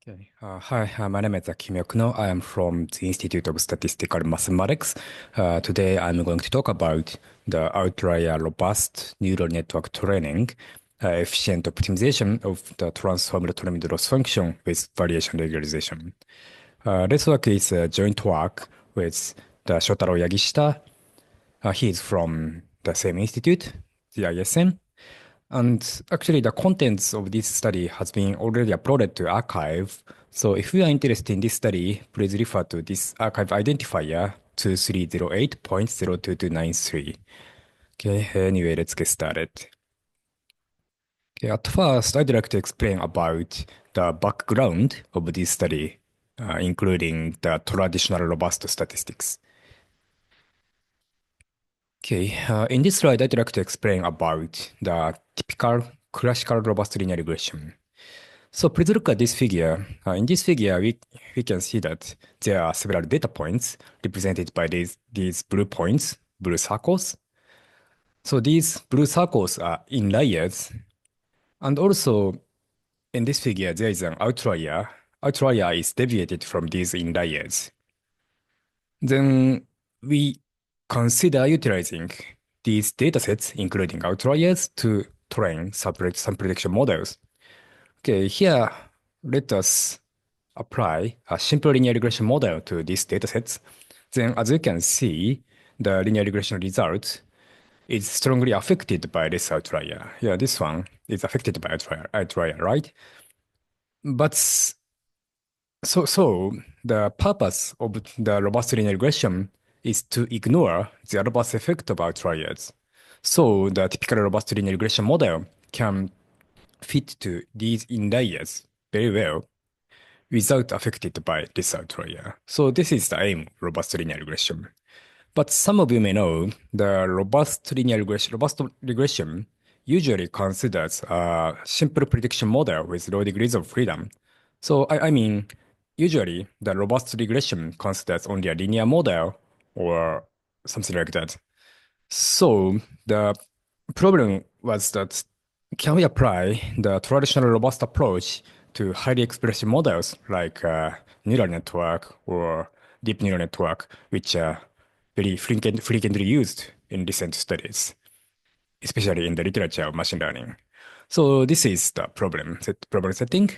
Okay. Hi, my name is okuno-lab. I am from the Institute of Statistical Mathematics. Today, I'm going to talk about the outlier-robust neural network training, efficient optimization of the transformed limited loss function with variation regularization. This work is a joint work with the Shotaro Yagishita. He is from the same institute, the ISM. And actually, the contents of this study has been already uploaded to archive. So if you are interested in this study, please refer to this archive identifier 2308.02293. Okay, anyway, let's get started. Okay, at first, I'd like to explain about the background of this study, including the traditional robust statistics. Okay, in this slide, I'd like to explain about the typical classical robust linear regression. So please look at this figure. In this figure, we can see that there are several data points represented by these blue points, blue circles. So these blue circles are in layers. And also in this figure, there is an outlier. Outlier is deviated from these in layers. Then we consider utilizing these datasets, including outliers, to train some prediction models. Okay, here let us apply a simple linear regression model to these datasets. Then, as you can see, the linear regression result is strongly affected by this outlier. Yeah, this one is affected by outlier, right? But so the purpose of the robust linear regression is to ignore the adverse effect of outliers. So the typical robust linear regression model can fit to these inliers very well without affected by this outlier. So this is the aim of robust linear regression. But some of you may know the robust regression usually considers a simple prediction model with low degrees of freedom. So I mean, usually the robust regression considers only a linear model or something like that. So the problem was that can we apply the traditional robust approach to highly expressive models like neural network or deep neural network, which are very frequently used in recent studies, especially in the literature of machine learning. So this is the problem setting.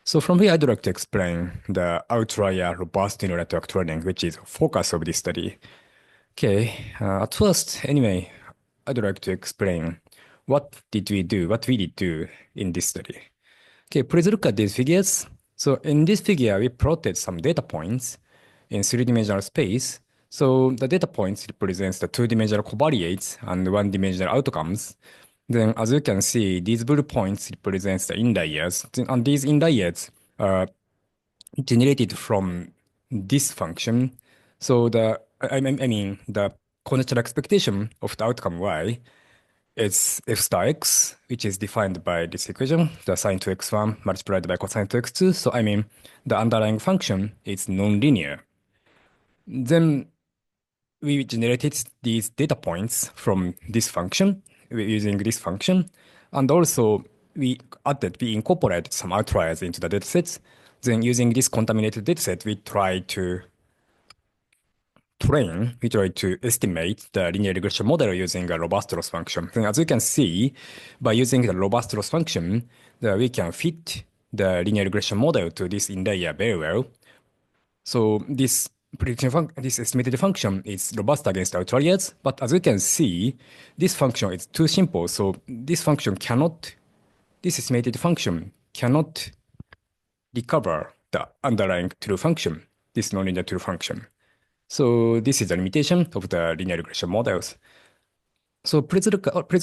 So from here, I'd like to explain the outlier robust neural network training, which is focus of this study. Okay, at first, anyway, I'd like to explain what we did do in this study. Okay, please look at these figures. So in this figure, we plotted some data points in three-dimensional space. So the data points represents the two-dimensional covariates and one-dimensional outcomes. Then, as you can see, these blue points represents the inliers, and these inliers are generated from this function. So I mean, the conjectural expectation of the outcome y is f star x, which is defined by this equation, the sine 2x1 multiplied by cosine 2x2. So I mean, the underlying function is nonlinear. Then we generated these data points from this function, using this function, and also we incorporated some outliers into the datasets. Then using this contaminated dataset, we try to estimate the linear regression model using a robust loss function. Then as you can see, by using the robust loss function, we can fit the linear regression model to this inlier very well. So this this estimated function is robust against outliers, but as you can see, this function is too simple. So this estimated function cannot recover the underlying true function, this nonlinear true function. So this is a limitation of the linear regression models. So please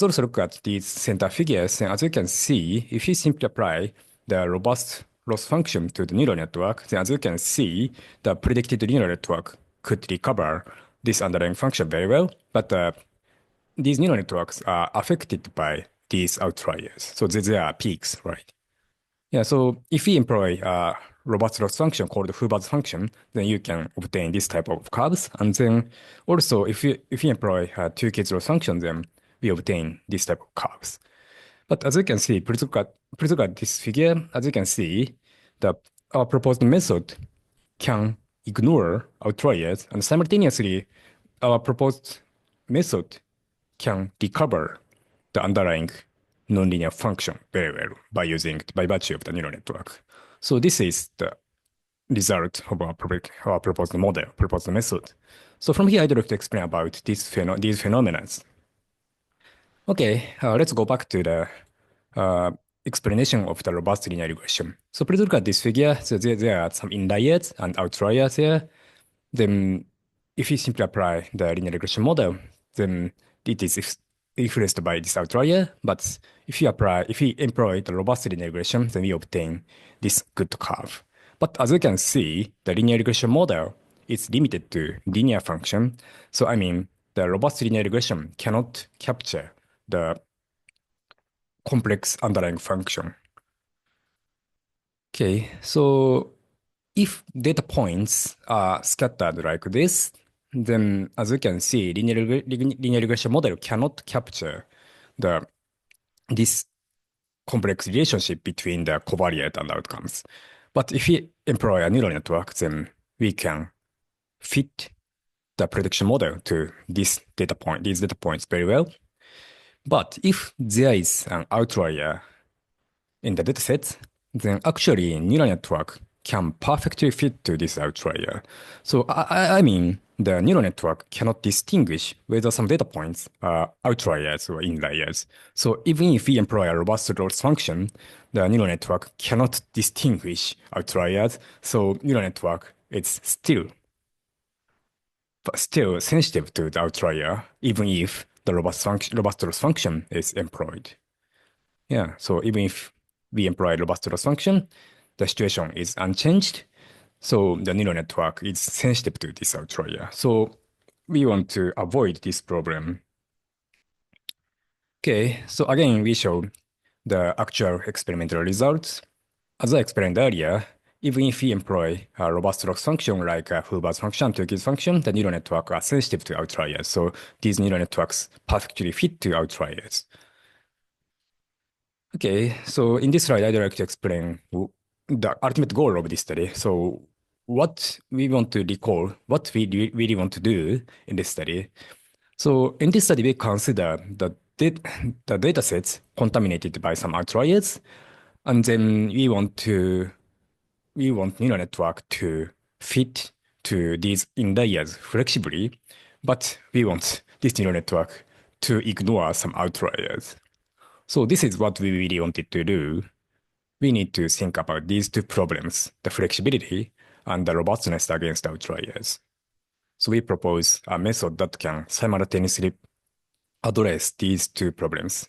also look at these center figures. And as you can see, if you simply apply the robust loss function to the neural network, then as you can see, the predicted neural network could recover this underlying function very well. But these neural networks are affected by these outliers. So there are peaks, right? Yeah, so if we employ a robust loss function called Hoover's function, then you can obtain this type of curves. And then also, if you employ a two-case loss function, then we obtain this type of curves. But as you can see, please look at this figure. As you can see, the our proposed method can ignore outliers, and simultaneously, our proposed method can recover the underlying nonlinear function very well by virtue of the neural network. So this is the result of our proposed model, proposed method. So from here, I'd like to explain about these phenomena. Okay, let's go back to the uh, explanation of the robust linear regression. So please look at this figure. So there are some inliers and outliers here. Then if you simply apply the linear regression model, then it is influenced by this outlier. But if we employ the robust linear regression, then we obtain this good curve. But as you can see, the linear regression model is limited to linear function. So I mean, the robust linear regression cannot capture the complex underlying function. Okay, so if data points are scattered like this, then as you can see, linear regression model cannot capture the this complex relationship between the covariate and outcomes. But if we employ a neural network, then we can fit the prediction model to these data points very well. But if there is an outlier in the dataset, then actually neural network can perfectly fit to this outlier. So I mean, the neural network cannot distinguish whether some data points are outliers or inliers. So even if we employ a robust loss function, the neural network cannot distinguish outliers. So neural network is still sensitive to the outlier, even if the robust loss function is employed. Yeah, so even if we employ robust loss function, the situation is unchanged. So the neural network is sensitive to this outlier. So we want to avoid this problem. Okay, so again, we show the actual experimental results. As I explained earlier, even if we employ a robust loss function like Hoover's function, Tukey's function, the neural network are sensitive to outliers. So these neural networks perfectly fit to outliers. Okay, so in this slide, I'd like to explain the ultimate goal of this study. So what we want to recall, what we really want to do in this study. So in this study, we consider the data sets contaminated by some outliers, and then we want neural network to fit to these inliers flexibly, but we want this neural network to ignore some outliers. So this is what we really wanted to do. We need to think about these two problems, the flexibility and the robustness against outliers. So we propose a method that can simultaneously address these two problems.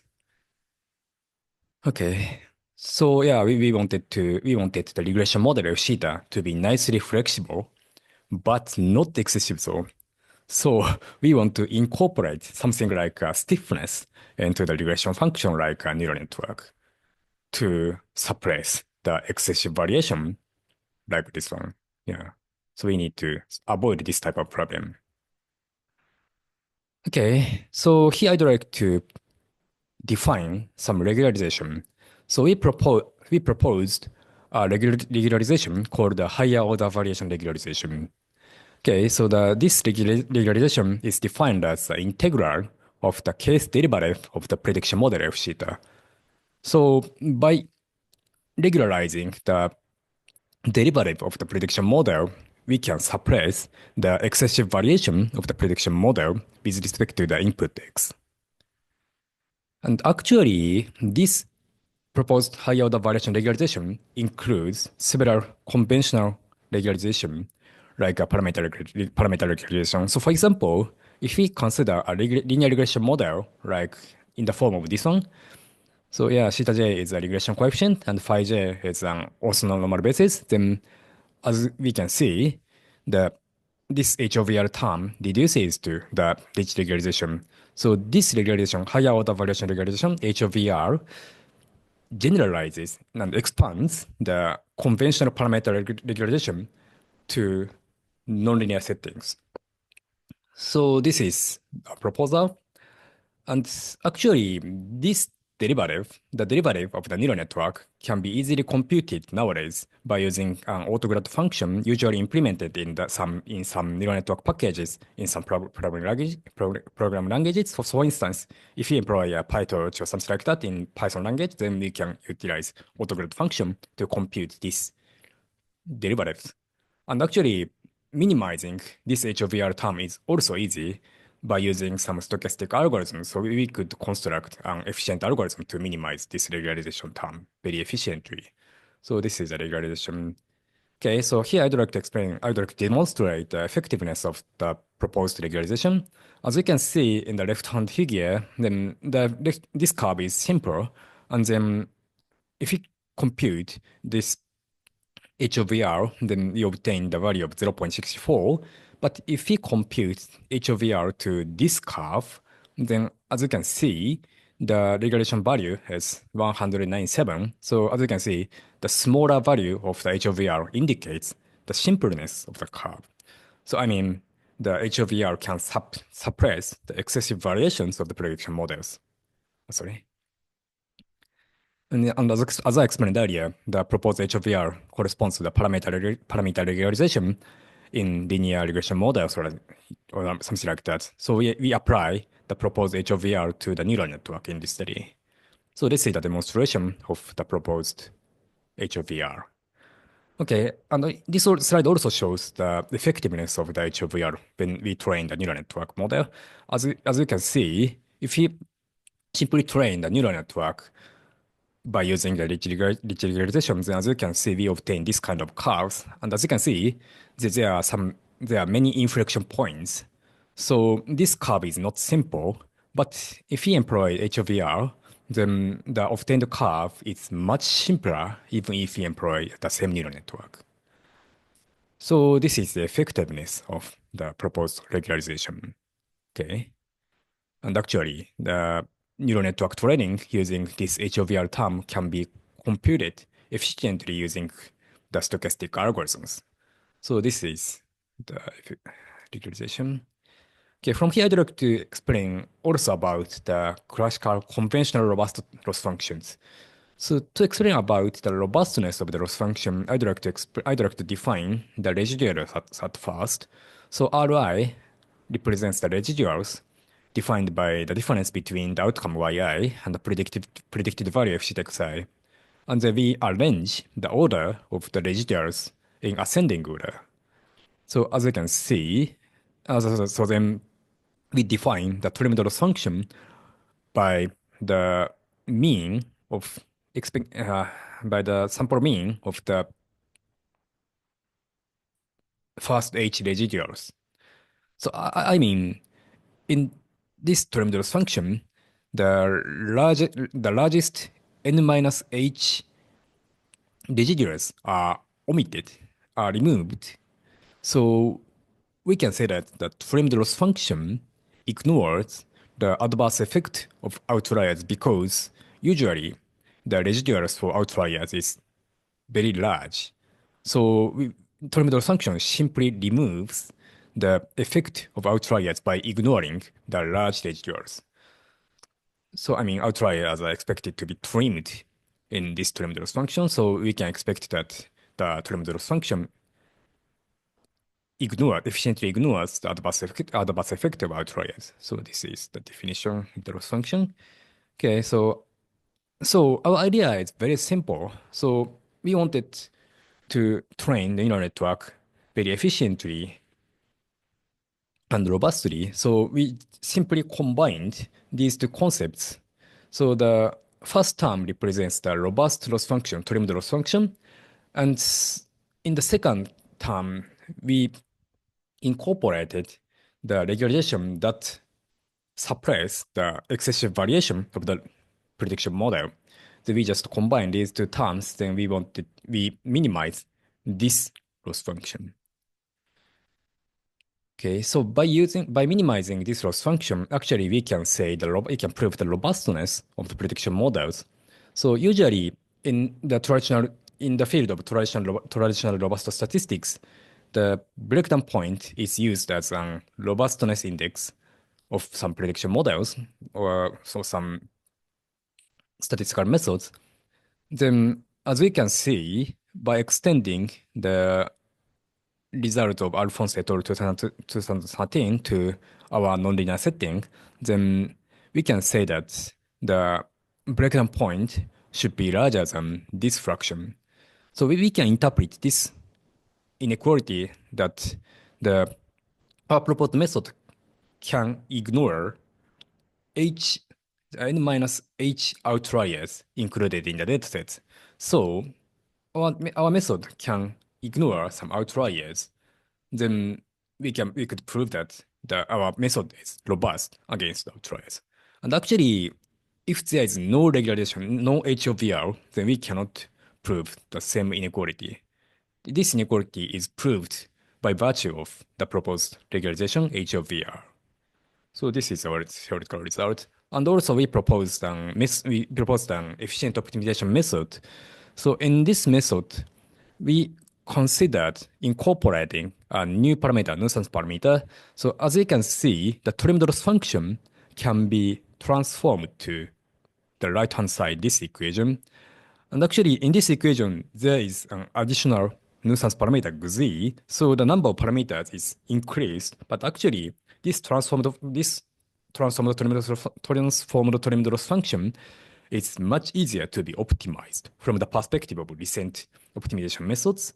Okay. So yeah, we wanted the regression model of theta to be nicely flexible, but not excessive so. So we want to incorporate something like stiffness into the regression function like a neural network to suppress the excessive variation like this one. Yeah. So we need to avoid this type of problem. Okay. So here I'd like to define some regularization. So we proposed a regularization called the higher order variation regularization. Okay, so this regularization is defined as the integral of the case derivative of the prediction model of theta. So by regularizing the derivative of the prediction model, we can suppress the excessive variation of the prediction model with respect to the input x. And actually, this proposed higher order variation regularization includes several conventional regularization, like a parameter regularization. So for example, if we consider a linear regression model, like in the form of this one, so yeah, theta j is a regression coefficient and phi j is an orthonormal basis, then as we can see, this HOVR term reduces to the H regularization. So this regularization, higher order variation regularization, HOVR, generalizes and expands the conventional parameter regularization to nonlinear settings. So this is a proposal. And actually, this the derivative of the neural network can be easily computed nowadays by using an autograd function usually implemented in some neural network packages in some program languages. So, for instance, if you employ a PyTorch or something like that in Python language, then we can utilize autograd function to compute these derivatives. And actually, minimizing this HOVR term is also easy by using some stochastic algorithms. So we could construct an efficient algorithm to minimize this regularization term very efficiently. So this is a regularization. Okay, so here I'd like to demonstrate the effectiveness of the proposed regularization. As you can see in the left-hand figure, then this curve is simple. And then if you compute this HOVR, then you obtain the value of 0.64. But if we compute HOVR to this curve, then as you can see, the regulation value is 197. So as you can see, the smaller value of the HOVR indicates the simpleness of the curve. So I mean, the HOVR can suppress the excessive variations of the prediction models. Sorry. And as I explained earlier, the proposed HOVR corresponds to the parameter regularization in linear regression models or something like that. So we apply the proposed HOVR to the neural network in this study. So this is the demonstration of the proposed HOVR. Okay, and this slide also shows the effectiveness of the HOVR when we train the neural network model. As you can see, if we simply train the neural network by using the ridge regressions, as you can see, we obtain this kind of curves. And as you can see, there are many inflection points. So this curve is not simple, but if we employ HOVR, then the obtained curve is much simpler, even if we employ the same neural network. So this is the effectiveness of the proposed regularization. Okay. And actually, the neural network training using this HOVR term can be computed efficiently using the stochastic algorithms. So this is the regularization. Okay, from here I'd like to explain also about the classical conventional robust loss functions. So to explain about the robustness of the loss function, I'd like to define the residuals at first. So Ri represents the residuals defined by the difference between the outcome yi and the predicted value of xi. And then we arrange the order of the residuals in ascending order. So as you can see, so then we define the trimmed loss function by the mean of by the sample mean of the first H residuals. So I mean, in this trimmed loss function, the largest n minus h residuals are omitted, are removed. So we can say that the trimmed loss function ignores the adverse effect of outliers because usually the residuals for outliers is very large. So trimmed loss function simply removes the effect of outliers by ignoring the large residuals. So I mean, outliers are expected to be trimmed in this trimmed loss function. So we can expect that the trimmed loss function efficiently ignores the adverse effect of outliers. So this is the definition of the loss function. Okay, so our idea is very simple. So we wanted to train the neural network very efficiently and robustly. So we simply combined these two concepts. So the first term represents the robust loss function, trimmed loss function. And in the second term, we incorporated the regularization that suppress the excessive variation of the prediction model. So we just combine these two terms, then we minimize this loss function. Okay, so by minimizing this loss function, actually we can say we can prove the robustness of the prediction models. So usually in the field of traditional robust statistics, the breakdown point is used as a robustness index of some prediction models or so some statistical methods, then as we can see, by extending the result of Alphonse et al. 2013 to our nonlinear setting, then we can say that the breakdown point should be larger than this fraction. So we can interpret this inequality that the our proposed method can ignore h n minus h outliers included in the dataset. So our method can ignore some outliers. Then we could prove that our method is robust against outliers. And actually, if there is no regularization, no HOVR, then we cannot prove the same inequality. This inequality is proved by virtue of the proposed regularization HOVR. So this is our theoretical result. And also we proposed an efficient optimization method. So in this method, we considered incorporating a new parameter, nuisance parameter. So as you can see, the trimmed loss function can be transformed to the right-hand side, this equation. And actually, in this equation, there is an additional nuisance parameter z. So the number of parameters is increased, but actually, this transformed trimmed loss function is much easier to be optimized from the perspective of recent optimization methods.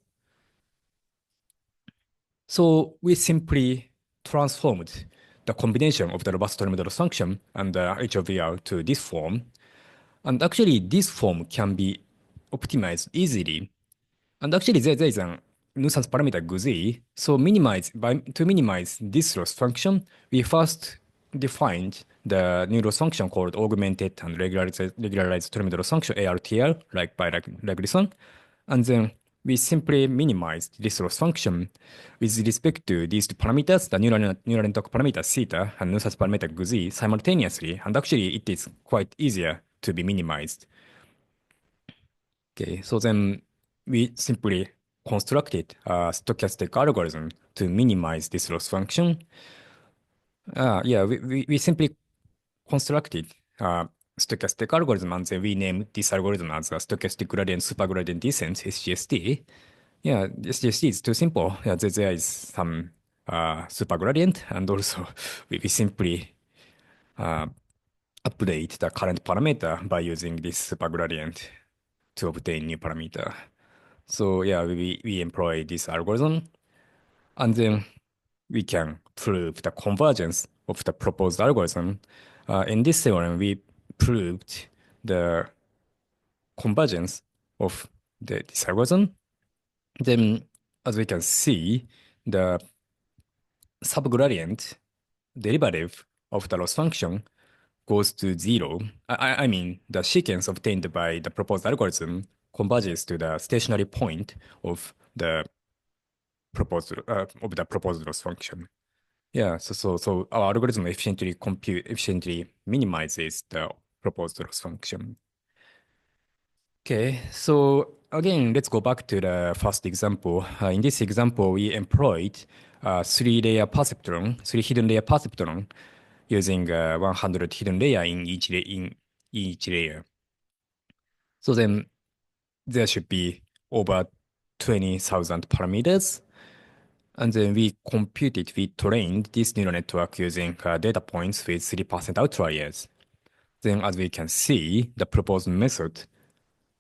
So we simply transformed the combination of the robust trimmed loss function and the HOVR to this form. And actually, this form can be optimized easily. And actually, there is a nuisance parameter GZ. So to minimize this loss function, we first defined the new loss function called augmented and regularized trimmed loss function ARTL, like this one. And then we simply minimized this loss function with respect to these two parameters, the neural network parameter theta and nuisance parameter GZ simultaneously. And actually, it is quite easier to be minimized. Okay, so then we simply constructed a stochastic algorithm to minimize this loss function. Yeah, we simply constructed a stochastic algorithm and then we named this algorithm as a stochastic gradient supergradient descent, SGSD. Yeah, SGSD is too simple. Yeah, there is some supergradient and also we simply update the current parameter by using this supergradient to obtain new parameter. So yeah, we employ this algorithm, and then we can prove the convergence of the proposed algorithm. In this theorem, we proved the convergence of this algorithm. Then, as we can see, the subgradient derivative of the loss function goes to zero. I mean, the sequence obtained by the proposed algorithm converges to the stationary point of the proposed loss function. Yeah, so our algorithm efficiently minimizes the proposed loss function. Okay, so again, let's go back to the first example. In this example, we employed three hidden layer perceptron using 100 hidden layer in each layer. So then there should be over 20,000 parameters. And then we trained this neural network using data points with 3% outliers. Then as we can see, the proposed method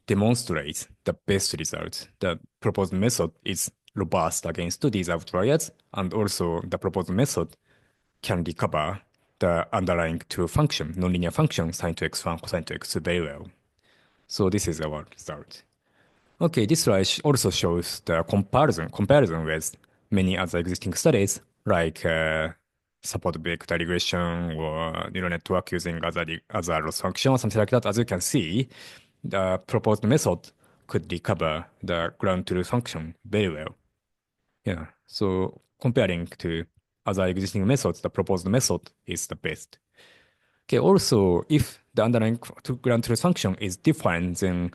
demonstrates the best results. The proposed method is robust against these outliers, and also the proposed method can recover the underlying true function, nonlinear function, sine to x1, cosine to x2 very well. So this is our result. Okay, this slide also shows the comparison with many other existing studies, like support vector regression or neural network using other loss function or something like that. As you can see, the proposed method could recover the ground truth function very well. Yeah, so comparing to other existing methods, the proposed method is the best. Okay, also, if the underlying ground truth function is different, then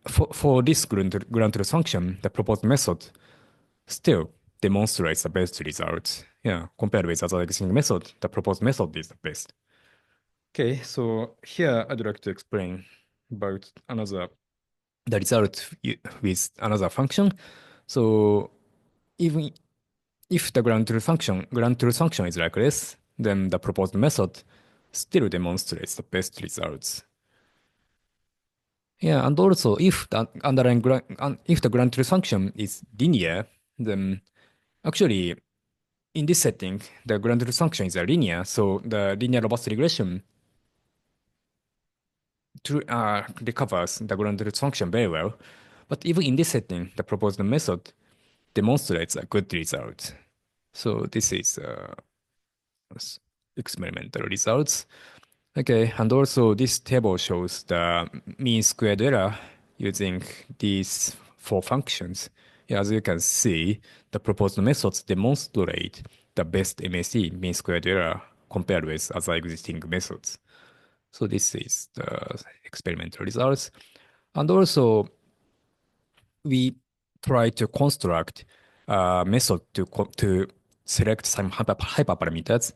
for this ground truth function, the proposed method still demonstrates the best results. Yeah, compared with other existing method, the proposed method is the best. Okay, so here I'd like to explain about the result with another function. So even if the ground truth function is like this, then the proposed method still demonstrates the best results. Yeah, and also if the if the ground truth function is linear, then actually in this setting the ground truth function is a linear, so the linear robust regression recovers the ground truth function very well. But even in this setting, the proposed method demonstrates a good result. So this is experimental results. Okay, and also this table shows the mean squared error using these four functions. Yeah, as you can see, the proposed methods demonstrate the best MSE mean squared error compared with other existing methods. So this is the experimental results. And also we try to construct a method to select some hyperparameters.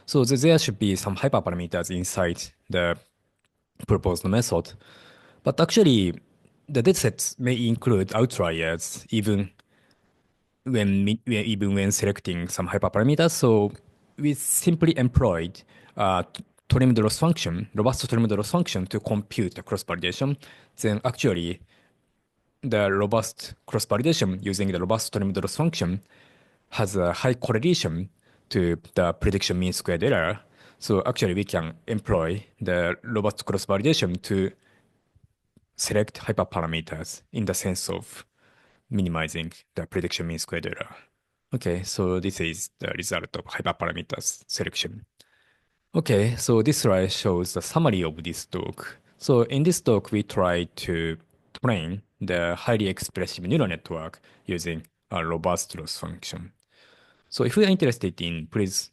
So there should be some hyperparameters inside the proposed method. But actually, the datasets may include outliers even when selecting some hyperparameters. So we simply employed trimmed loss function, robust trimmed loss function to compute the cross validation. Then actually the robust cross validation using the robust trimmed loss function has a high correlation to the prediction mean squared error. So actually we can employ the robust cross validation to select hyperparameters in the sense of minimizing the prediction mean squared error. Okay, so this is the result of hyperparameters selection. Okay, so this slide shows the summary of this talk. So in this talk, we try to train the highly expressive neural network using a robust loss function. So if you are interested in, please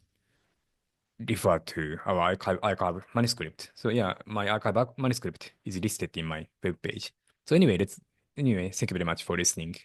refer to our archive manuscript. So yeah, my archive manuscript is listed in my web page. So anyway, thank you very much for listening.